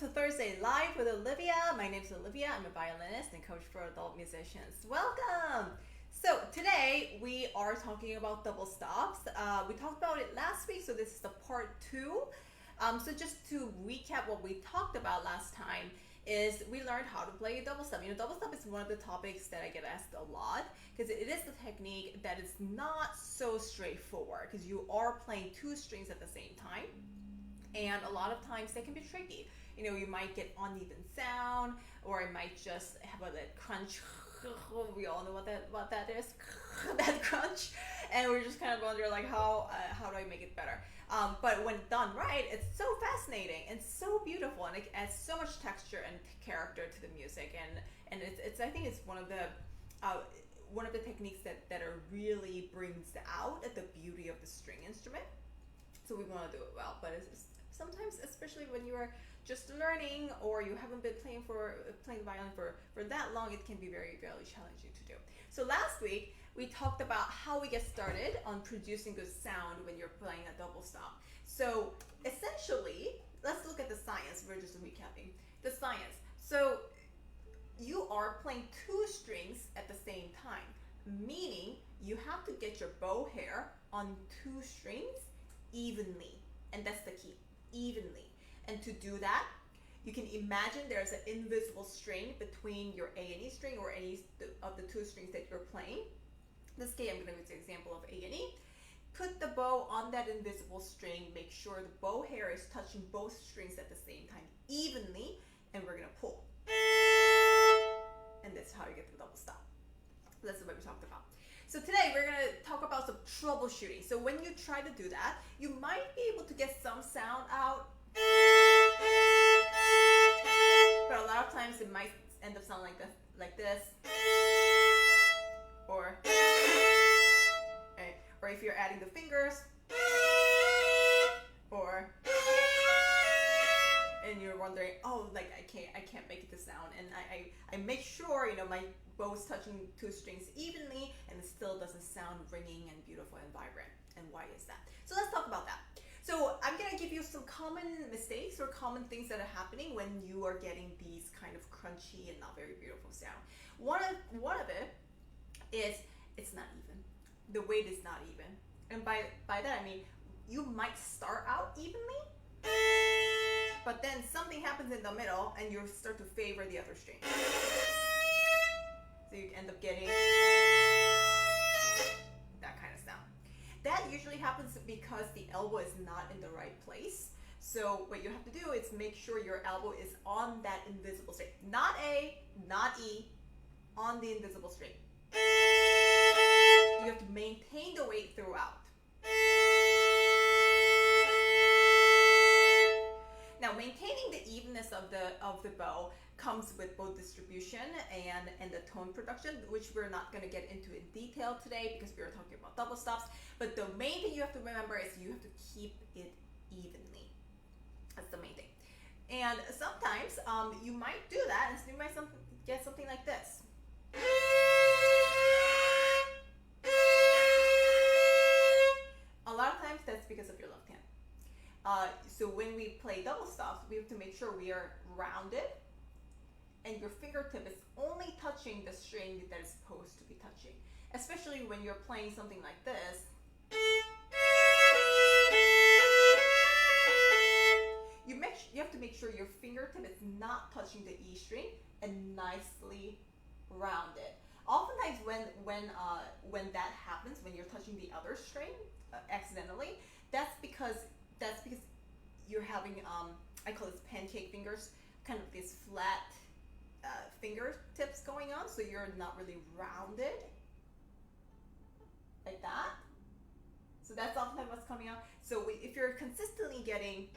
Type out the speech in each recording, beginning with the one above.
to Thursday Live with Olivia. My name is Olivia. I'm a violinist and coach for adult musicians. Welcome! So today we are talking about double stops. We talked about it last week, so this is the part two. So just to recap what we talked about last time is we learned how to play a double stop. Double stop is one of the topics that I get asked a lot because it is the technique that is not so straightforward because you are playing two strings at the same time. And a lot of times they can be tricky. You might get uneven sound, or it might just have that crunch. We all know what that is, that crunch, and we're just kind of wondering like how do I make it better? But when done right, it's so fascinating and so beautiful, and it adds so much texture and character to the music, and it's I think it's one of the techniques that are really brings out the beauty of the string instrument. So we want to do it well, but it's sometimes, especially when you are just learning or you haven't been playing the violin for that long, it can be very, very challenging to do. So last week we talked about how we get started on producing good sound when you're playing a double stop. So essentially, let's look at the science. We're just recapping the science. So you are playing two strings at the same time, meaning you have to get your bow hair on two strings evenly, and that's the key, evenly. And to do that, you can imagine there's an invisible string between your A and E string or any of the two strings that you're playing. In this case, I'm going to use the example of A and E. Put the bow on that invisible string, make sure the bow hair is touching both strings at the same time evenly, and we're going to pull. And that's how you get the double stop. That's what we talked about. So today we're going to talk about some troubleshooting. So when you try to do that, you might be able to get some sound out, but a lot of times it might end up sounding like this, or if you're adding the fingers, and you're wondering, I can't make it to sound, and I make sure my bow's touching two strings evenly, and it still doesn't sound ringing and beautiful and vibrant. And why is that? So let's talk about that. So I'm gonna give you some common mistakes or common things that are happening when you are getting these kind of crunchy and not very beautiful sound. One of it is it's not even. The weight is not even, and by that I mean you might start out evenly, but then something happens in the middle and you start to favor the other string. So you end up getting that kind of sound. That usually happens because the elbow is not in the right place. So what you have to do is make sure your elbow is on that invisible string. Not A, not E, on the invisible string. You have to maintain the weight throughout. Now, maintaining the evenness of the bow comes with both distribution and the tone production, which we're not going to get into in detail today because we are talking about double stops. But the main thing you have to remember is you have to keep it evenly. That's the main thing. And sometimes you might do that, and so you might get something like this. A lot of times that's because of your left hand. So when we play double stops, we have to make sure we are rounded and your fingertip is only touching the string that is supposed to be touching. Especially when you're playing something like this. You have to make sure your fingertip is not touching the E string and nicely rounded. Oftentimes when that happens, when you're touching the other string accidentally, that's because you're having I call this pancake fingers, kind of these flat fingertips going on, so you're not really rounded like that. So that's often what's coming out. So if you're consistently getting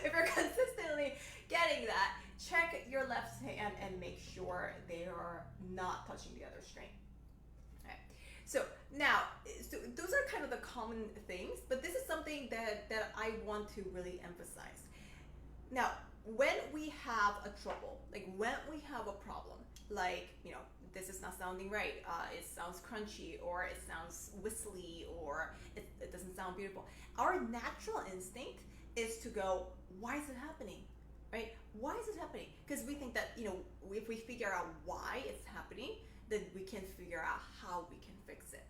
if you're consistently getting that, check your left hand and make sure they are not touching the other string. Okay. So now, those are kind of the common things, but this is something that I want to really emphasize. Now, when we have a trouble, like when we have a problem, like this is not sounding right. It sounds crunchy, or it sounds whistly, or it doesn't sound beautiful. Our natural instinct is to go, why is it happening? Right? Why is it happening? Because we think that, if we figure out why it's happening, then we can figure out how we can fix it.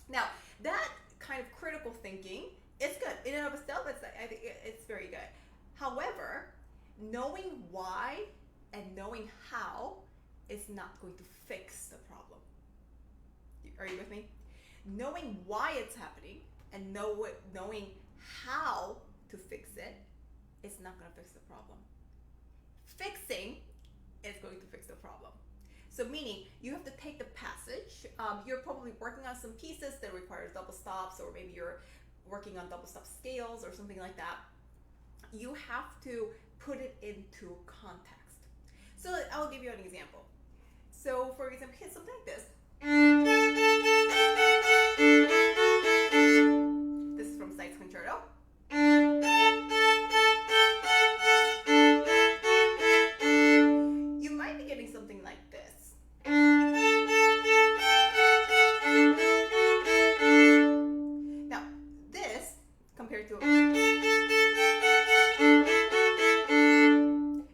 Now, that kind of critical thinking is good. In and of itself, I think it's very good. However, knowing why and knowing how is not going to fix the problem. Are you with me? Knowing why it's happening and knowing how to fix it is not going to fix the problem. Fixing is going to fix the problem. So meaning, you have to take the passage. You're probably working on some pieces that require double stops, or maybe you're working on double stop scales or something like that. You have to put it into context. So I'll give you an example. So for example, hit something like this. This is from Sykes Concerto. You might be getting something like this. Now, this compared to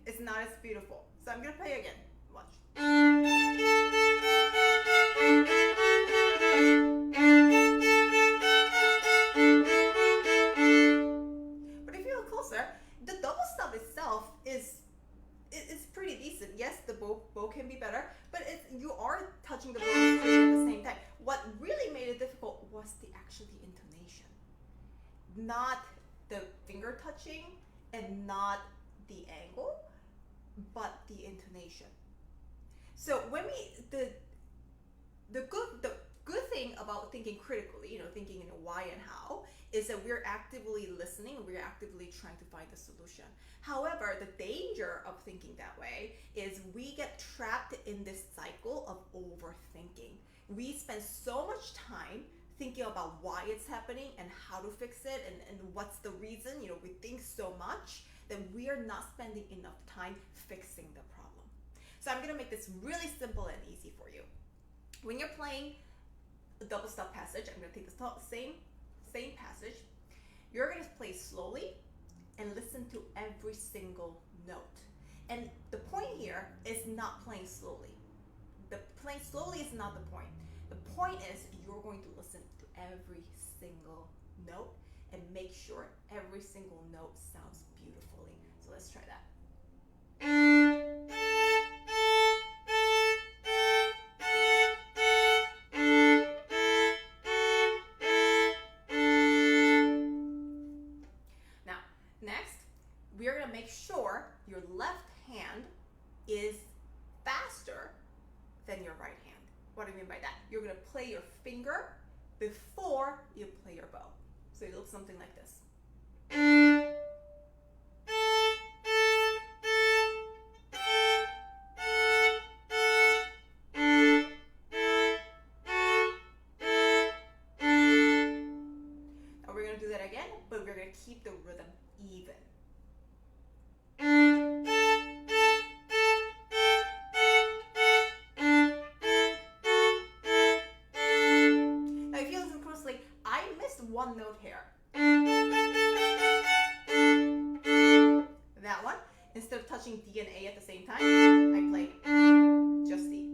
is not as beautiful. So I'm gonna play again. Watch. But if you look closer, the double stop itself is pretty decent. Yes, the bow can be better, but you are touching the bow at the same time. What really made it difficult was the intonation, not the finger touching and not the angle, but the intonation. So when the good thing about thinking critically, thinking in why and how, is that we're actively listening, we're actively trying to find a solution. However, the danger of thinking that way is we get trapped in this cycle of overthinking. We spend so much time thinking about why it's happening and how to fix it and what's the reason. We think so much that we are not spending enough time fixing the problem. So I'm going to make this really simple and easy for you. When you're playing a double stop passage, I'm going to take the same passage. You're going to play slowly and listen to every single note. And the point here is not playing slowly. The playing slowly is not the point. The point is you're going to listen to every single note and make sure every single note sounds beautifully. So let's try that. Now, next, we are going to make sure your left hand is faster than your right hand. What do I mean by that? You're going to play your finger before you play your bow. So it looks something like this. Now we're going to do that again, but we're going to keep the rhythm even. One note here. That one, instead of touching D and A at the same time, I played just D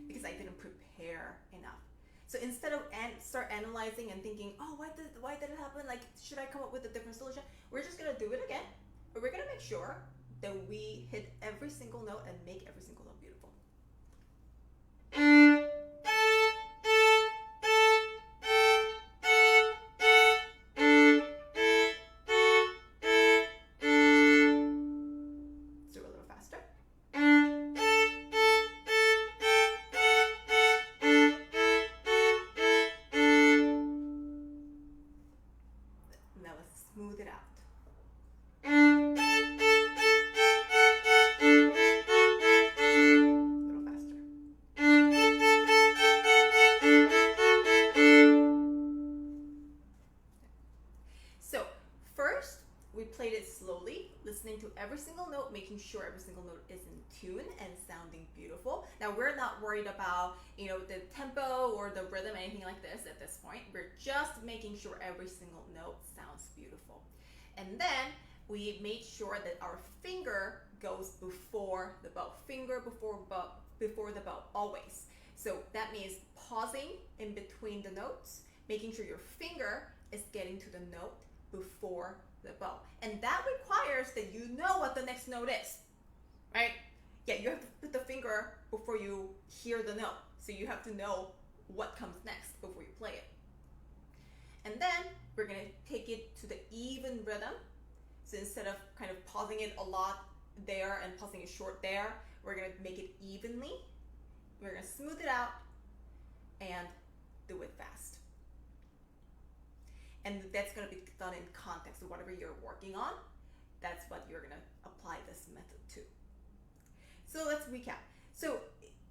because I didn't prepare enough. So instead of start analyzing and thinking, oh, why did it happen? Like, should I come up with a different solution? We're just gonna do it again, but we're gonna make sure that we hit every single note and make every single note beautiful. Smooth it out. A little faster. So first, we played it slowly, listening to every single note, making sure every single note is in tune and sounding beautiful. Now we're not worried about, the tempo or the rhythm, anything like this at this point. We're just making sure every single note sounds beautiful. And then we made sure that our finger goes before the bow. Finger before the bow, always. So that means pausing in between the notes, making sure your finger is getting to the note before the bow. And that requires that you know what the next note is, right? Yeah, you have to put the finger before you hear the note. So you have to know what comes next before you play it. And then we're gonna take it to the even rhythm. So instead of kind of pausing it a lot there and pausing it short there, we're gonna make it evenly. We're gonna smooth it out and do it fast. And that's gonna be done in context. So whatever you're working on, that's what you're gonna apply this method to. So let's recap. So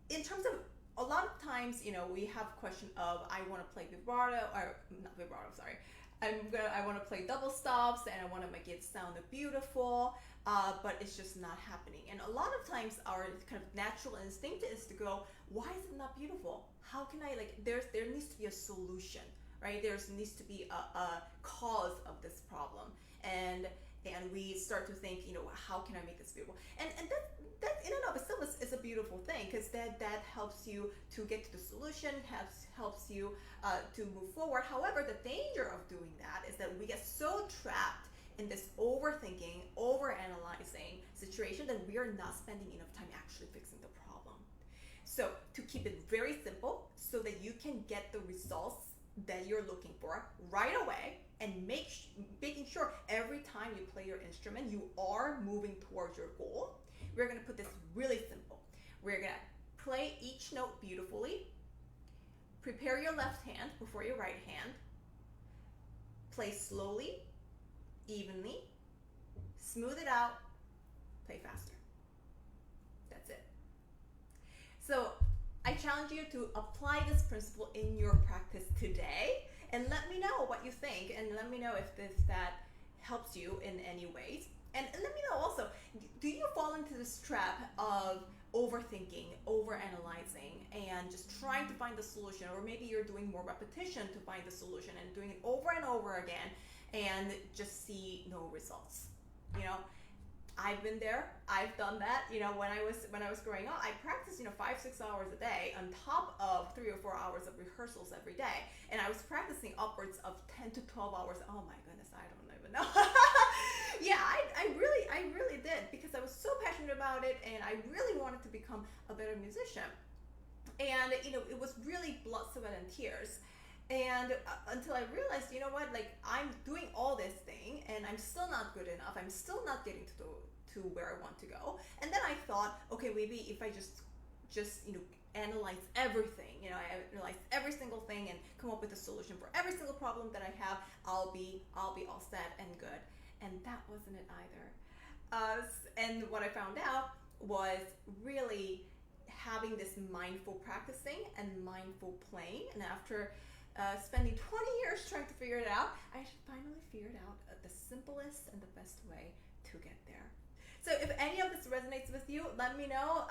in terms of, a lot of times, we have a question of, I want to play vibrato, or not vibrato, sorry. I want to play double stops and I want to make it sound beautiful, but it's just not happening. And a lot of times our kind of natural instinct is to go, why is it not beautiful? How can I, there needs to be a solution, right? There needs to be a cause of this problem. And we start to think, how can I make this beautiful? And that in and of itself is a beautiful thing, because that helps you to get to the solution, helps you to move forward. However, the danger of doing that is that we get so trapped in this overthinking, overanalyzing situation that we are not spending enough time actually fixing the problem. So to keep it very simple, so that you can get the results that you're looking for right away, and making sure every time you play your instrument, you are moving towards your goal, we're going to put this really simple. We're going to play each note beautifully, prepare your left hand before your right hand, play slowly, evenly, smooth it out, play faster. That's it. So I challenge you to apply this principle in your practice today, and let me know what you think, and let me know if that helps you in any ways. And let me know also, do you fall into this trap of overthinking, overanalyzing, and just trying to find the solution? Or maybe you're doing more repetition to find the solution and doing it over and over again and just see no results. I've been there. I've done that. When I was growing up, I practiced 5-6 hours a day on top of 3 or 4 hours of rehearsals every day, and I was practicing upwards of 10 to 12 hours. Oh my goodness, I don't even know. Yeah, I really did, because I was so passionate about it, and I really wanted to become a better musician. And it was really blood, sweat, and tears. And until I realized, I'm doing all this thing and I'm still not good enough. I'm still not getting to where I want to go. And then I thought, okay, maybe if I just analyze everything, I analyze every single thing and come up with a solution for every single problem that I have, I'll be all set and good. And that wasn't it either. And what I found out was really having this mindful practicing and mindful playing. And after spending 20 years trying to figure it out, I finally figured out the simplest and the best way to get there. So if any of this resonates with you, let me know.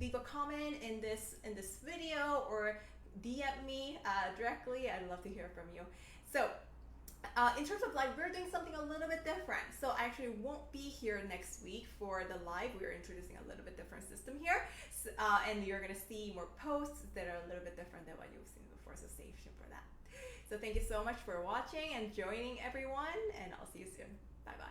Leave a comment in this video, or DM me directly. I'd love to hear from you. So in terms of live, we're doing something a little bit different. So I actually won't be here next week for the live. We're introducing a little bit different system here. So, and you're going to see more posts that are a little bit different than what you've seen before. So stay tuned for that. So thank you so much for watching and joining, everyone, and I'll see you soon. Bye-bye.